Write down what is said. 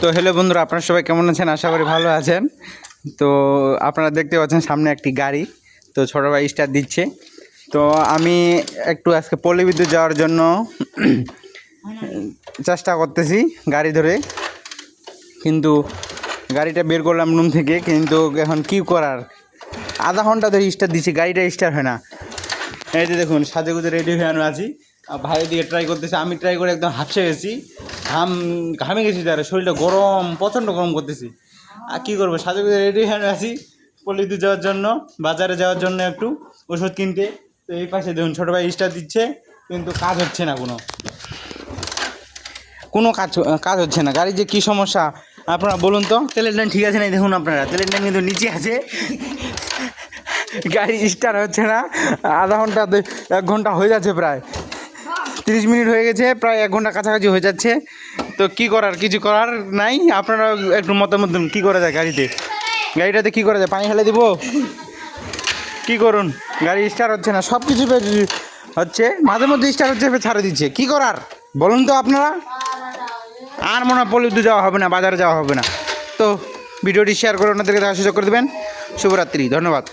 তো হ্যালো বন্ধুরা, আপনারা সবাই কেমন আছেন? আশা করি ভালো আছেন। তো আপনারা দেখতে পাচ্ছেন সামনে একটি গাড়ি, তো ছোটো ভাই স্টার্ট দিচ্ছে। তো আমি একটু আজকে পল্লী বিদ্যুৎ যাওয়ার জন্য চেষ্টা করতেছি গাড়ি ধরে, কিন্তু গাড়িটা বের করলাম রুম থেকে, কিন্তু এখন কি করার, আধা ঘন্টা ধরে স্টার্ট দিচ্ছি, গাড়িটা স্টার্ট হয় না। এই যে দেখুন সাজে গুজে রেডি হয়ে আমি আছি, ভাই দিকে ট্রাই করতেছে, আমি ট্রাই করে একদম হাঁপসে গেছি, ঘামে গেছি, তার শরীরটা গরম, প্রচণ্ড গরম করতেছি। আর কী করবো, সাজে গুজে রেডি হয়ে আছি পল্লীতে যাওয়ার জন্য, বাজারে যাওয়ার জন্য একটু ওষুধ কিনতে। তো এই পাশে দেখুন ছোটো ভাই স্টার্ট দিচ্ছে, কিন্তু কাজ হচ্ছে না, কোনো কাজ হচ্ছে না। গাড়ির যে কী সমস্যা আপনারা বলুন তো। তেলের লাইন ঠিক আছে না, দেখুন আপনারা, তেলের লাইন কিন্তু নিচে আছে, গাড়ি স্টার্ট হচ্ছে না। আধা ঘন্টা 1 ঘন্টা হয়ে যাচ্ছে, প্রায় 30 মিনিট হয়ে গেছে, প্রায় 1 ঘন্টা কাছাকাছি হয়ে যাচ্ছে। তো কী করার, কিছু করার নাই। আপনারা একটু মতামত দিন, কী করা যায় গাড়িটাতে কী করা যায়? পানি ফেলে দিব, কী করুন? গাড়ি স্টার্ট হচ্ছে না, সব কিছু হচ্ছে, মাঝে মধ্যে স্টার্ট হচ্ছে, ছাড়ে দিচ্ছে, কী করার বলুন তো আপনারা। আর মনে হয় পল্লীতে যাওয়া হবে না, বাজারে যাওয়া হবে না। তো ভিডিওটি শেয়ার করে ওনাদেরকে দেখার সুযোগ করে দেবেন। শুভরাত্রি, ধন্যবাদ।